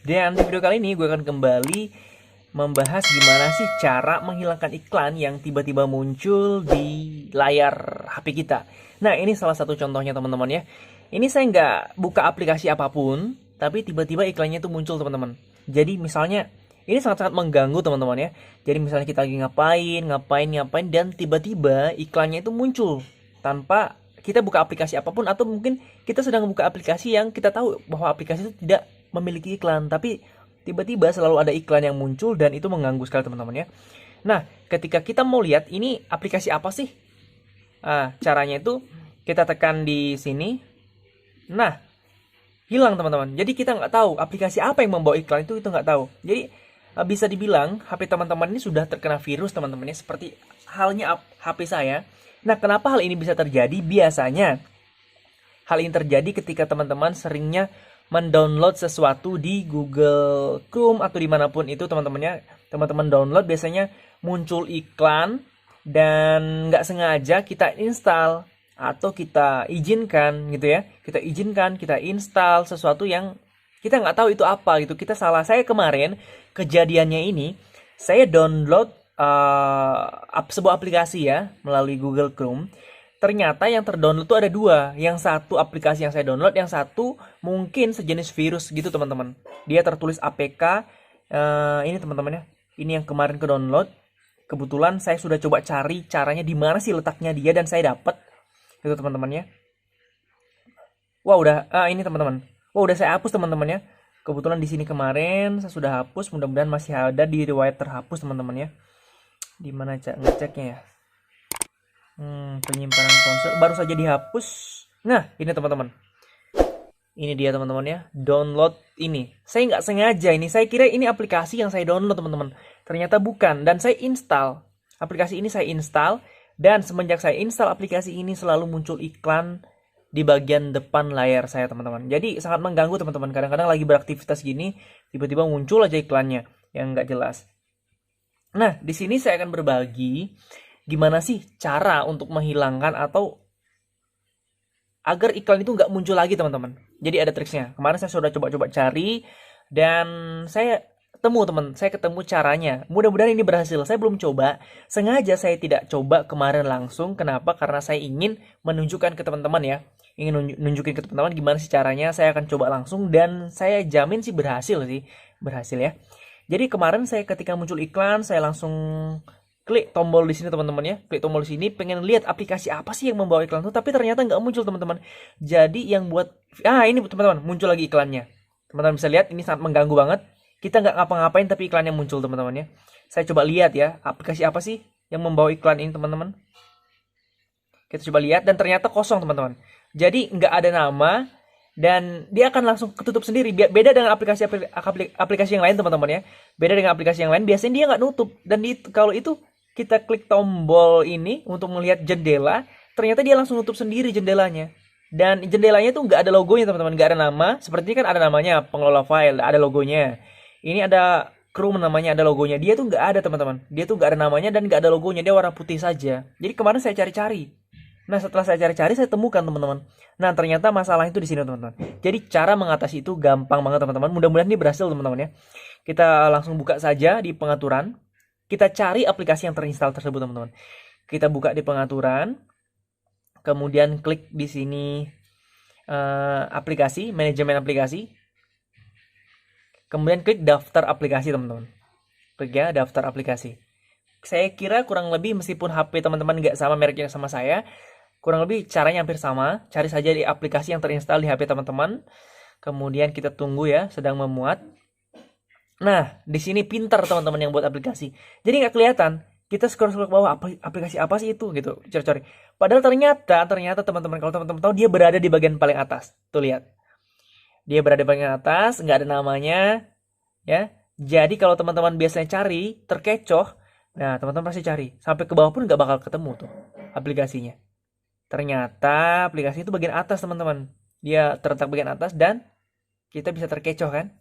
Dan di video kali ini gue akan kembali membahas gimana sih cara menghilangkan iklan yang tiba-tiba muncul di layar HP kita. Nah, ini salah satu contohnya teman-teman ya. Ini saya nggak buka aplikasi apapun, tapi tiba-tiba iklannya itu muncul teman-teman. Jadi misalnya, ini sangat-sangat mengganggu teman-teman ya. Jadi misalnya kita lagi ngapain, dan tiba-tiba iklannya itu muncul tanpa kita buka aplikasi apapun, atau mungkin kita sedang buka aplikasi yang kita tahu bahwa aplikasi itu tidak memiliki iklan, tapi tiba-tiba selalu ada iklan yang muncul dan itu mengganggu sekali teman-teman ya. Nah, ketika kita mau lihat ini aplikasi apa sih? Caranya itu kita tekan di sini. Nah, hilang teman-teman. Jadi kita nggak tahu aplikasi apa yang membawa iklan itu nggak tahu. Jadi bisa dibilang HP teman-teman ini sudah terkena virus teman-teman ya, seperti halnya HP saya. Nah, kenapa hal ini bisa terjadi? Biasanya hal ini terjadi ketika teman-teman seringnya mendownload sesuatu di Google Chrome atau dimanapun itu teman-temannya. Teman-teman download biasanya muncul iklan dan nggak sengaja kita install atau kita izinkan gitu ya. Kita izinkan, kita install sesuatu yang kita nggak tahu itu apa gitu. Kita salah. Saya kemarin kejadiannya ini, saya download sebuah aplikasi ya melalui Google Chrome. Ternyata yang terdownload itu ada dua. Yang satu aplikasi yang saya download, yang satu mungkin sejenis virus gitu teman-teman. Dia tertulis APK. Ini teman-teman ya. Ini yang kemarin ke download. Kebetulan saya sudah coba cari caranya di mana sih letaknya dia dan saya dapat. Gitu teman-teman ya. Wah udah, ini teman-teman. Wah udah saya hapus teman-teman ya. Kebetulan di sini kemarin saya sudah hapus. Mudah-mudahan masih ada di riwayat terhapus teman-teman ya. Di mana ngeceknya ya? Penyimpanan ponsel baru saja dihapus. Nah, ini teman-teman. Ini dia teman-teman ya. Download ini. Saya nggak sengaja ini. Saya kira ini aplikasi yang saya download teman-teman. Ternyata bukan. Dan saya install. Aplikasi ini saya install. Dan semenjak saya install aplikasi ini selalu muncul iklan di bagian depan layar saya teman-teman. Jadi sangat mengganggu teman-teman. Kadang-kadang lagi beraktivitas gini, tiba-tiba muncul aja iklannya yang nggak jelas. Nah, di sini saya akan berbagi gimana sih cara untuk menghilangkan atau agar iklan itu nggak muncul lagi teman-teman. Jadi ada triksnya. Kemarin saya sudah coba-coba cari dan saya ketemu caranya. Mudah-mudahan ini berhasil. Saya belum coba. Sengaja saya tidak coba kemarin langsung. Kenapa? Karena saya ingin menunjukkan ke teman-teman ya. Ingin nunjukin ke teman-teman gimana sih caranya. Saya akan coba langsung dan saya jamin sih berhasil sih. Berhasil ya. Jadi kemarin saya ketika muncul iklan, saya langsung klik tombol di sini teman-teman ya. Klik tombol di sini, pengen lihat aplikasi apa sih yang membawa iklan itu, tapi ternyata nggak muncul teman-teman. Jadi yang buat, ini teman-teman, muncul lagi iklannya. Teman-teman bisa lihat, ini sangat mengganggu banget. Kita nggak ngapa-ngapain tapi iklannya muncul teman-teman ya. Saya coba lihat ya, aplikasi apa sih yang membawa iklan ini teman-teman. Kita coba lihat dan ternyata kosong teman-teman. Jadi nggak ada nama. Dan dia akan langsung ketutup sendiri. Beda dengan aplikasi yang lain teman-teman ya. Beda dengan aplikasi yang lain, biasanya dia nggak nutup. Dan kalau itu kita klik tombol ini untuk melihat jendela, ternyata dia langsung nutup sendiri jendelanya. Dan jendelanya tuh nggak ada logonya teman-teman, nggak ada nama. Seperti ini kan ada namanya pengelola file, ada logonya. Ini ada Chrome namanya, ada logonya. Dia tuh nggak ada teman-teman. Dia tuh nggak ada namanya dan nggak ada logonya. Dia warna putih saja. Jadi kemarin saya cari-cari. Nah, setelah saya cari-cari, saya temukan teman-teman. Nah, ternyata masalah itu di sini teman-teman. Jadi cara mengatasi itu gampang banget teman-teman. Mudah-mudahan ini berhasil teman-teman ya. Kita langsung buka saja di pengaturan. Kita cari aplikasi yang terinstall tersebut teman-teman. Kita buka di pengaturan. Kemudian klik di sini aplikasi, manajemen aplikasi. Kemudian klik daftar aplikasi teman-teman. Klik ya daftar aplikasi. Saya kira kurang lebih meskipun HP teman-teman nggak sama mereknya sama saya, kurang lebih caranya hampir sama. Cari saja di aplikasi yang terinstall di HP teman-teman. Kemudian kita tunggu ya, sedang memuat. Nah, di sini pintar teman-teman yang buat aplikasi. Jadi nggak kelihatan. Kita scroll ke bawah, aplikasi apa sih itu gitu, cari-cari. Padahal ternyata teman-teman, kalau teman-teman tahu, dia berada di bagian paling atas. Tuh lihat. Dia berada di bagian atas, nggak ada namanya. Ya. Jadi kalau teman-teman biasanya cari, terkecoh. Nah, teman-teman pasti cari. Sampai ke bawah pun nggak bakal ketemu tuh aplikasinya. Ternyata aplikasi itu bagian atas teman-teman. Dia terletak bagian atas dan kita bisa terkecoh kan.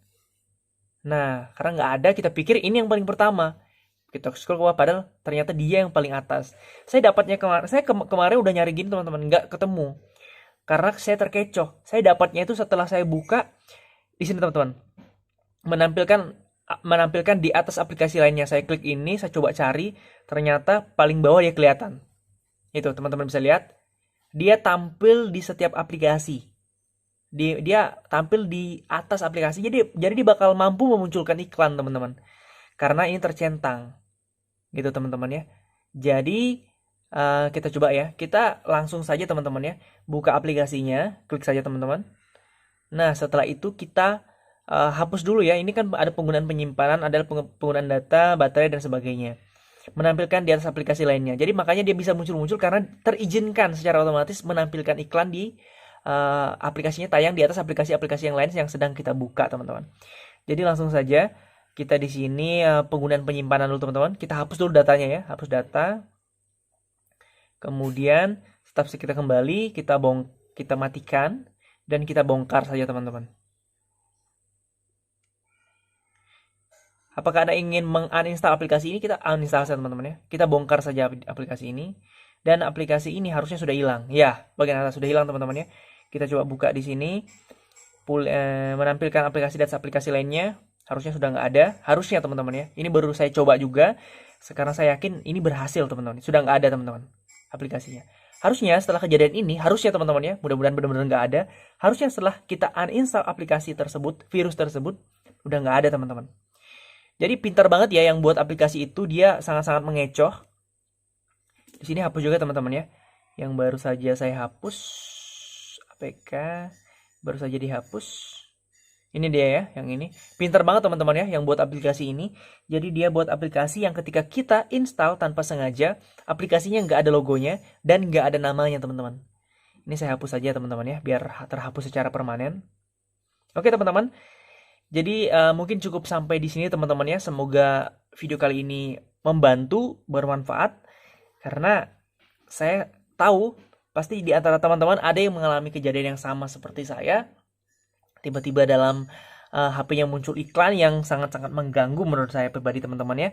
Nah, karena nggak ada, kita pikir ini yang paling pertama. Kita scroll ke bawah, padahal ternyata dia yang paling atas. Saya dapatnya kemarin, kemarin udah nyari gini teman-teman, nggak ketemu. Karena saya terkecoh. Saya dapatnya itu setelah saya buka di sini teman-teman. menampilkan menampilkan di atas aplikasi lainnya. Saya klik ini, saya coba cari, ternyata paling bawah dia kelihatan. Itu teman-teman bisa lihat, dia tampil di setiap aplikasi. Dia tampil di atas aplikasi. Jadi dia bakal mampu memunculkan iklan, teman-teman. Karena ini tercentang. Gitu teman-teman ya. Jadi kita coba ya. Kita langsung saja teman-teman ya, buka aplikasinya, klik saja teman-teman. Nah, setelah itu kita hapus dulu ya. Ini kan ada penggunaan penyimpanan, ada penggunaan data, baterai dan sebagainya. Menampilkan di atas aplikasi lainnya. Jadi makanya dia bisa muncul-muncul karena terizinkan secara otomatis menampilkan iklan di aplikasinya tayang di atas aplikasi-aplikasi yang lain yang sedang kita buka, teman-teman. Jadi langsung saja kita di sini penggunaan penyimpanan dulu, teman-teman. Kita hapus dulu datanya ya, hapus data. Kemudian setelah kita kembali, kita matikan dan kita bongkar saja, teman-teman. Apakah Anda ingin menguninstall aplikasi ini? Kita uninstall saja, teman-teman ya. Kita bongkar saja aplikasi ini. Dan aplikasi ini harusnya sudah hilang. Ya, bagian atas sudah hilang, teman-teman ya. Kita coba buka di sini. Menampilkan aplikasi dan aplikasi lainnya. Harusnya sudah nggak ada. Harusnya, teman-teman ya. Ini baru saya coba juga. Sekarang saya yakin ini berhasil, teman-teman. Sudah nggak ada, teman-teman, aplikasinya. Harusnya setelah kejadian ini, harusnya teman-teman ya, mudah-mudahan benar-benar nggak ada. Harusnya setelah kita uninstall aplikasi tersebut, virus tersebut, udah nggak ada, teman-teman. Jadi pintar banget ya yang buat aplikasi itu, dia sangat-sangat mengecoh. Di sini hapus juga, teman-teman ya. Yang baru saja saya hapus, APK baru saja dihapus. Ini dia ya, yang ini. Pintar banget teman-teman ya yang buat aplikasi ini. Jadi dia buat aplikasi yang ketika kita install tanpa sengaja, aplikasinya nggak ada logonya dan nggak ada namanya, teman-teman. Ini saya hapus saja, teman-teman ya, biar terhapus secara permanen. Oke, teman-teman. Jadi mungkin cukup sampai di sini, teman-teman ya. Semoga video kali ini membantu, bermanfaat. Karena saya tahu pasti di antara teman-teman ada yang mengalami kejadian yang sama seperti saya. Tiba-tiba dalam HP-nya muncul iklan yang sangat-sangat mengganggu menurut saya pribadi, teman-teman ya.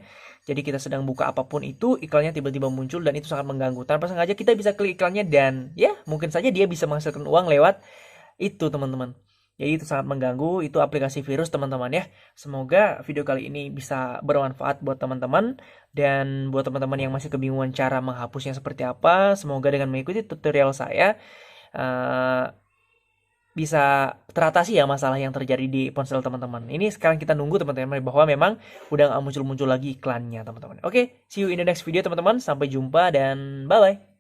Jadi kita sedang buka apapun itu, iklannya tiba-tiba muncul dan itu sangat mengganggu. Tanpa sengaja kita bisa klik iklannya dan ya mungkin saja dia bisa menghasilkan uang lewat itu, teman-teman. Jadi itu sangat mengganggu, itu aplikasi virus, teman-teman ya. Semoga video kali ini bisa bermanfaat buat teman-teman. Dan buat teman-teman yang masih kebingungan cara menghapusnya seperti apa, semoga dengan mengikuti tutorial saya bisa teratasi ya masalah yang terjadi di ponsel teman-teman. Ini sekarang kita nunggu, teman-teman, bahwa memang udah nggak muncul-muncul lagi iklannya, teman-teman. Oke, see you in the next video, teman-teman. Sampai jumpa dan bye-bye.